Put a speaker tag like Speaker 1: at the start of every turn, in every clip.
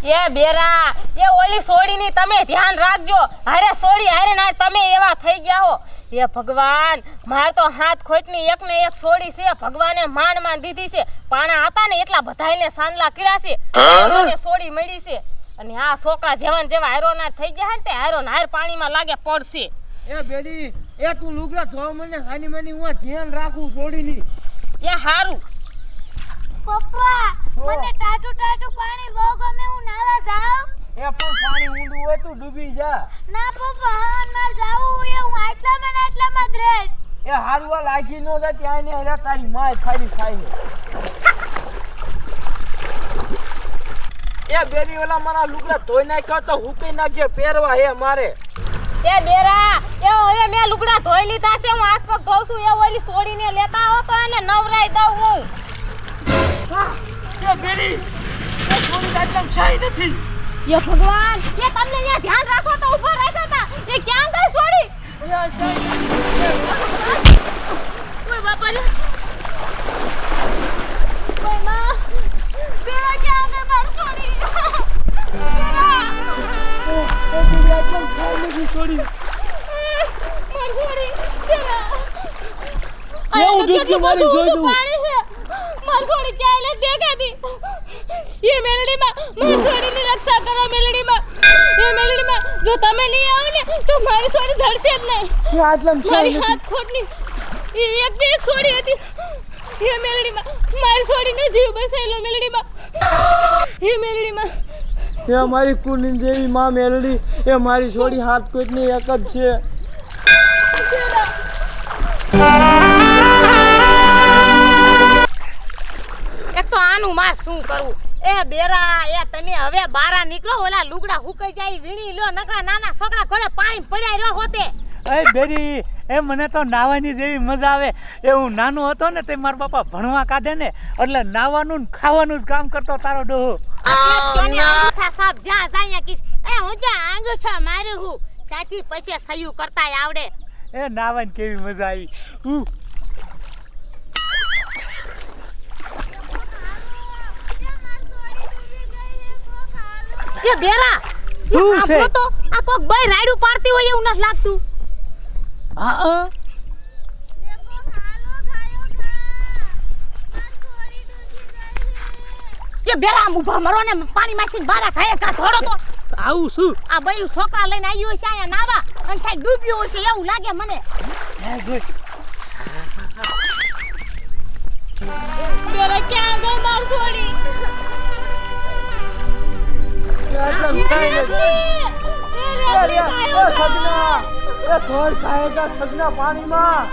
Speaker 1: એ બેરા એ ઓલી સોડીની તમે ધ્યાન રાખજો. હારે સોડી હારે ના તમે એવા થઈ ગયા હો. એ ભગવાન માર તો હાથ ખોટની એક ને એક સોડી છે. ભગવાને માન દીધી છે. પાણા હતા ને એટલા બધાઈને સાંદલા કર્યા છે. મને સોડી મળી છે. અને આ છોકરા જેવાન જેવા હારોનાર થઈ ગયા હે ને તે હારોન હાર પાણીમાં લાગે પડશે.
Speaker 2: એ બેડી એ તું લુગડા ધોવા મને ખાની મને હું ધ્યાન રાખું સોડીની.
Speaker 1: એ હારું
Speaker 3: પપ્પા મને ટાટુ પાણી બહુ ગમે. હું નાવા જાઉં?
Speaker 2: એ પણ પાણી ઊંડું હોય તું ડૂબી જા.
Speaker 3: ના પપ્પા હાન માર જાવું એ હું આટલામાં જ રહીશ.
Speaker 2: એ હારવા લાગી નો જાય ત્યાં ને હેલા તારી માય ખાલી ખાઈ. એ બેરી ઓલા મારા લુગડા ધોઈ નાખ્યો તો હુકી નાખજે પહેરવા હે મારે.
Speaker 1: એ બેરા એ હવે મે લુગડા ધોઈ લીધા છે. હું હાથ પગ ધોઉં છું. એ ઓલી સોડીને લેતા આવો તો એને નવરાઈ દઉં હું.
Speaker 2: એ બેરી એ સોડી દાટલામ છાઈ નથી.
Speaker 1: એ ભગવાન એ તમને અહીંયા ધ્યાન રાખો તો ઊભા રાખ્યા હતા. એ ક્યાં ગઈ સોડી? ઓય બાપા રે ઓય માં બેરા ક્યાં ગઈ માર સોડી? બેરા
Speaker 2: એ બેરી દાટલામ છાઈ નથી સોડી.
Speaker 1: માર સોડી બેરા
Speaker 2: એવું ડૂબકી મારી જોઈ દઉં.
Speaker 1: માર સોડી ક્યાં લે દેખાતી? એ મેલડીમાં મારી સોડીની રક્ષા કરો. મેલડીમાં એ મેલડીમાં જો તમે નહીં આવો ને તો મારી સોડી જડશે જ નહીં.
Speaker 2: એ આટલામ છાઈ
Speaker 1: મારી
Speaker 2: નથી.
Speaker 1: હાથ ખોટની એ એક સોડી હતી. એ મેલડીમાં મારી સોડીનો જીવ બસાયેલો. મેલડીમાં એ મેલડીમાં
Speaker 2: એ મારી કુની જેવી માં મેલડી એ મારી છોડી હાથ કોઈની એક જ છે.
Speaker 1: એક તો આનું માર શું કરું? એ બેરા એ તમે હવે બારા નીકળો. ઓલા લુગડા હુકાઈ જાય વીણી લ્યો. નકરા નાના છોકરા ઘરે પાણી પડ્યા રહ્યો હોતે.
Speaker 4: એ બેરી એ મને તો નાવાની જેવી મજા આવે. એ હું નાનો હતો ને તે મારા બાપા ભણવા કાઢે ને એટલે નાવાનું ને ખાવાનું જ કામ કરતો તારો ડોહો.
Speaker 1: સાહેબ જ્યાં જાય કિસ એ હું જ્યાં આંગૂઠા મારું હું સાથી પછી સયું કરતાય આવડે.
Speaker 4: એ નાવાની કેવી મજા આવી.
Speaker 1: એ બેરા
Speaker 4: શું છે?
Speaker 1: તો આ કોક બઈ રાયડું પાડતી હોય એવું નથી લાગતું.
Speaker 4: હા
Speaker 1: એ બેરા આમ ઊભા મરો ને પાણીમાંથી બારા ખાય કા થોડો તો
Speaker 4: આવું શું?
Speaker 1: આ બઈ છોકરા લઈને આવ્યો છે અહીંયા નાવા અને સાહેબ ડૂબ્યો છે એવું લાગે મને. બેરા ક્યાં ગઈ માર છોડી?
Speaker 2: આટલામ છાઈ નથી. એ સગના એ થોડ ખાયેગા સગના પાણીમાં.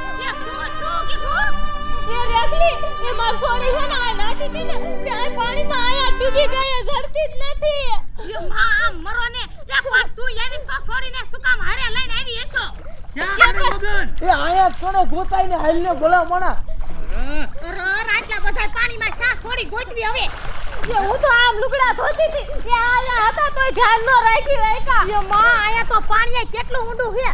Speaker 2: એ આયા થોડે ગોતાઈને હાલને બોલા મણા.
Speaker 1: પાણીમાં શા છોડી ગોતવી હવે? હું તો આમ લુગડા ધોતી હતી. એ આયા હતા તોય ધ્યાન ન રાખ્યું. એ માં આયા તો પાણી કેટલું ઊંડું છે.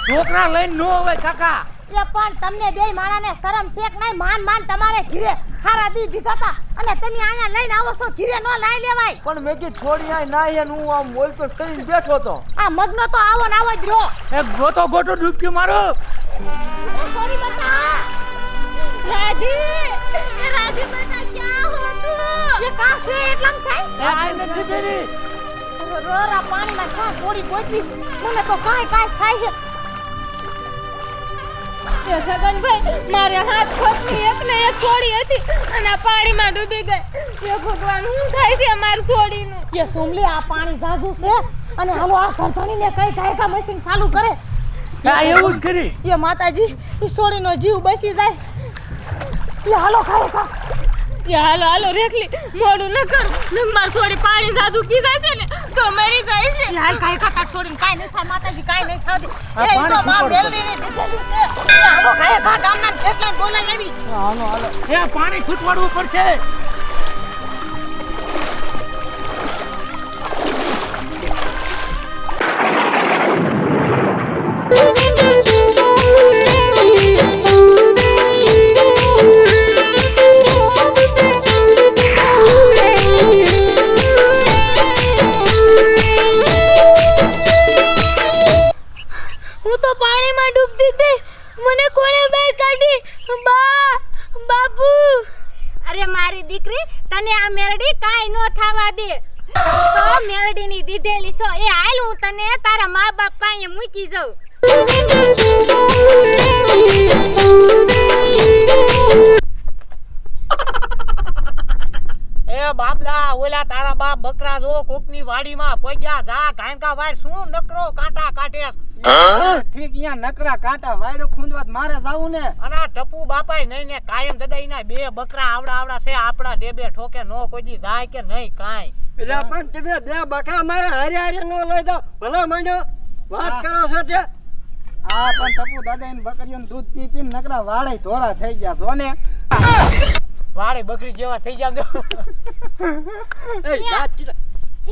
Speaker 4: છોકરા લઈને નો આવે કાકા.
Speaker 1: એ પણ તમને બે માણાને શરમ શેક નહીં. માન તમારે ઘીરે હારા દી દીધા હતા અને તમે અહીંયા લઈને આવો છો. ઘીરે નો લાઈ લેવાય.
Speaker 2: પણ મેં કી છોડી આય નાઈ અને હું આમ બોલ તો કરીને બેઠો તો.
Speaker 1: આ મગનો તો આવો ને આવો જ રહ્યો.
Speaker 4: એ ગોટો ડૂબકી મારો.
Speaker 1: સોરી બટા રાધી. એ રાધી બટા ક્યાં હો તું? એ કા છે એટલમ સાઈ?
Speaker 4: એ આય નથી બેરી.
Speaker 1: રોરા પાણીમાં શા છોડી ગોતવી? મને તો કાઈ થાય છે. એ સગનભાઈ મારે હાથ ખોટની એક ને એક છોડી હતી અને આ પાણીમાં ડૂબી ગઈ. એ ભગવાન શું થાય છે મારી છોડીનું? એ સોમલી આ પાણી જાજુ છે અને હાલો આ ધરધણીને કઈ ગાયકા મશીન ચાલુ કરે.
Speaker 4: આ એવું જ કરી.
Speaker 1: એ માતાજી એ છોડીનો જીવ બસી જાય. એ હાલો ખાય. એ હાલો રેખલી મોડું ન કર. મારી છોડી પાણી જાદુ પી જાય છે ને તો મરી જાય છે. એ હાલ કાઈ કાકા છોડીને કાઈ નહીં થાય. માતાજી કાઈ નહીં થાતી. એ તો માં બેલડીની દીધેલી છે. એ હાલો ખાય ગામના કેટલા બોલાય એવી.
Speaker 2: હાલો
Speaker 4: એ પાણી છૂટવાડવું પડશે.
Speaker 3: મારી દીકરી તને આ મેલડી કાઈ નો થાવા દે તો મેલડીની દીધેલી છો એ હાલ હું તને તારા મા બાપ પાસે મૂકી જાઉં
Speaker 5: એ બાબલા ઓલા તારા બાપ બકરા જો કોકની વાડીમાં પગ્યા જા કાંકા વાય શું નકરો કાંટા કાઢેસ
Speaker 2: ઠીક અહીંયા નકરા કાંટા વાયડો ખૂંદવાત મારે જાવું ને
Speaker 5: અને આ ટપુ બાપાય નહીં ને કાયમ દદાઈના બે બકરા આવડા છે આપડા ડેબે ઠોકે નો કોઈ દી જાય કે નહીં કાંઈ
Speaker 2: એટલે પણ તમે બે બકરા મારે હારે હારે નો લઈ જાવ ભલા માંડ્યો વાત કરો છો તે હા પણ ટપુ દાદા ની બકરીઓનું દૂધ પી પી નકરા વાળે ધોરા થઈ ગયા છો ને
Speaker 5: વાડે બકરી જેવા થઈ જાવ
Speaker 2: એ વાત કીધા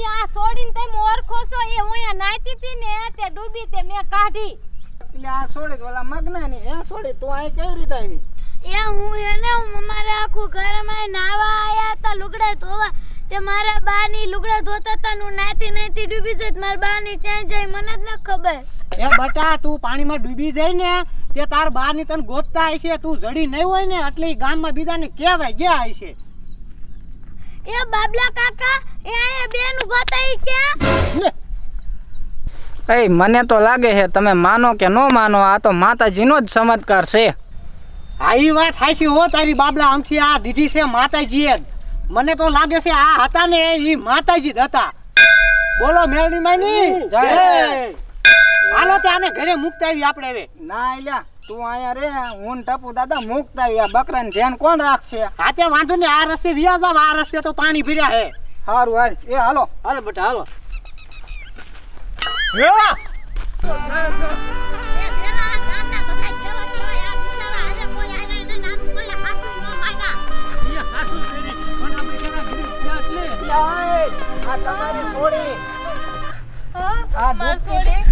Speaker 3: એ આ છોડીને તમે ઓળખો છો એ હું નાતી હતી ને તે ડૂબી તે મેં કાઢી
Speaker 2: એટલે આ છોડી તો ઓલા મગના ની એ છોડી તું આ કઈ રીતે આવી
Speaker 3: એ હું એને અમારે આખું ઘરમાં નાવા આયા હતા લુગડા ધોવા તે મારા બા ની લુગડા ધોતા હતા હું નાતી ડૂબી જઈ મારા બા ની ચાઈ જાય મને જ ન ખબર
Speaker 5: એ બટા તું પાણીમાં ડૂબી જાય ને તે તાર બા ની તને ગોતતા હશે તું જડી નહીં હોય ને એટલે ગામમાં બીજાને કહેવાય ગયા હશે
Speaker 3: એ બાબલા કાકા એ આયા બેન ઉભા થઈ ક્યાં
Speaker 6: એ મને તો લાગે છે તમે માનો કે નો માનો આ તો માતાજીનો જ ચમત્કાર છે
Speaker 5: આ ઈ વાત હાચી હો તારી બાબલા આમથી આ દીધી છે માતાજીએ જ મને તો લાગે છે આ હતા ને ઈ માતાજી જ હતા બોલો મેળની માની
Speaker 2: જય.
Speaker 5: હાલો તે આને ઘરે મુકતા આવી આપણે હવે
Speaker 2: ના એલા તું આયા રે હું ને ટપુ દાદા મુકતા આવ્યા બકરાને ધ્યાન કોણ રાખશે
Speaker 5: હાથે વાંધો ને આ રસ્તે વ્યા જાવ આ રસ્તે તો પાણી ભર્યા હે
Speaker 2: સારું હાલ એ હાલો
Speaker 5: હાલો બેટા હાલો
Speaker 3: એ બેરા ગામના બધા કેવા કેવા આ બિચારા આજે કોઈ આયા ને નાનું કોઈ હાસુ નો માયના
Speaker 2: આ તમારી છોડી
Speaker 1: આ
Speaker 2: માર
Speaker 1: છોડી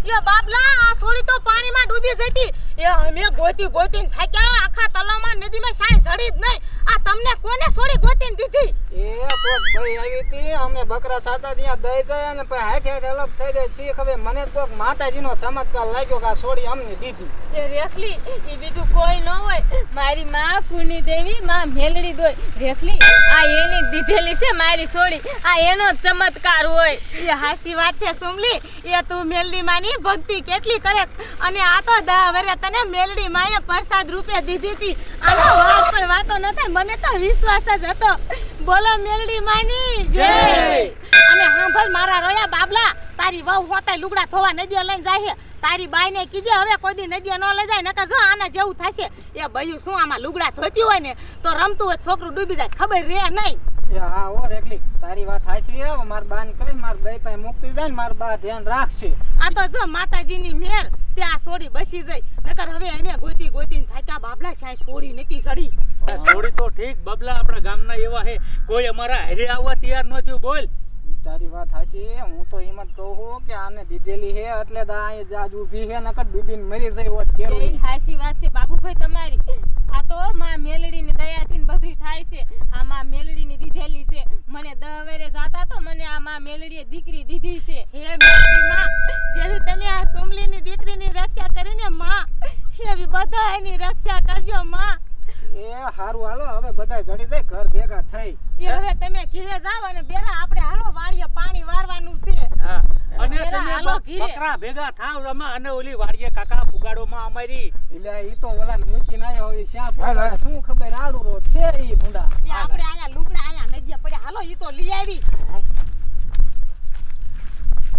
Speaker 1: યો બાબલા આ છોડી તો પાણીમાં ડૂબી જતી એ અમે ગોતીને થાક્યા આખા તલાવમાં નદીમાં સાય જડી જ નહીં આ તમને કોને છોડી ગોતીને દીધી
Speaker 2: એ કોક ભાઈ આવી હતી અમે બકરા સાતા ત્યાં દઈ જાય અને પછી હાથે હાથે અલગ થઈ જાય છે ખબર મને કોક માતાજીનો ચમત્કાર લાગ્યો કે આ છોડી અમને દીધી
Speaker 1: એ રેખલી ઈ બીજું કોઈ ન હોય મારી માં કુની દેવી માં મેલડી દોય રેખલી આ એની દીધેલી છે મારી છોડી આ એનો જ ચમત્કાર હોય એ હાસી વાત છે સુમલી એ તું મેલડી માની ભક્તિ કેટલી કરે અને આ તો 10 વર્ષ તને મેલડી માએ પ્રસાદ રૂપે દીધી હતી આનો વાત પણ વાતો ન થાય મને તો વિશ્વાસ જ હતો બોલો મેલડી માની જય અને સાંભળ મારા રોયા બાબલા તારી વહુ હોતા લુગડા ધોવા નદીએ લઈને જાય છે તારી બાઈ ને કીજે હવે કોઈ દી નદીએ ન લઈ જાય નકર જો આના જેવું થશે એ બયું શું આમાં લુગડા ધોતી હોય ને તો રમતું હોય છોકરું ડૂબી જાય ખબર રે નહીં
Speaker 2: એ હા ઓ રેખલી તારી વાત હાચી છે માર બાને કહી માર બે પાસે મુકતી જાય ને માર બા ધ્યાન રાખશે
Speaker 1: આ તો જો માતાજીની મેર તે આ છોડી બસી જાય નકર હવે અમે ગોતીને થાક્યા બાબલા છાય છોડી નથી ચડી
Speaker 4: છોડી તો ઠીક બબલા આપણા ગામના એવા હે કોઈ અમારા હારે આવવા તૈયાર ન થયું બોલ
Speaker 2: તારી વાત હાચી હું તો એમ જ કહું કે આને દીધેલી હે એટલે દા અહીં જાજ ઊભી હે નકર ડૂબીને મરી જાય હોત
Speaker 1: એ
Speaker 2: કેરું
Speaker 1: હાસી વાત છે બાબુભાઈ તમારી આ તો માં મેલડીની દયાથી બધું થાય છે આ માં મેલડીની દીધેલી છે મને 10 વેરે જાતા તો મને આ માં મેલડીએ દીકરી દીધી છે હે મેલડી માં જેવી તમે આ સુમલીની દીકરીની રક્ષા કરીને માં એવી બધા એની રક્ષા કરજો માં
Speaker 2: એ હારું હાલો હવે બધા જડી જાય ઘર ભેગા થઈ
Speaker 1: એ હવે તમે ઘીરે જાવ અને બેરા આપણે હાલો વાડીએ પાણી વારવાનું છે
Speaker 4: હા અને
Speaker 1: બેરા
Speaker 4: તમે
Speaker 1: હાલો ઘીરે.
Speaker 4: બકરા ભેગા થાવ રમા અને ઓલી વાડીએ કાકા પુગાડોમાં અમારી
Speaker 2: એટલે ઈ તો ઓલાને મૂકીને આવ્યો હોય શ્યાં ફોટા શું ખબર આડું રોજ છે ઈ ભૂંડા
Speaker 1: એ આપણે આયા લુગડા આયા નદીએ પડ્યા હાલો ઈ તો લઈ આવી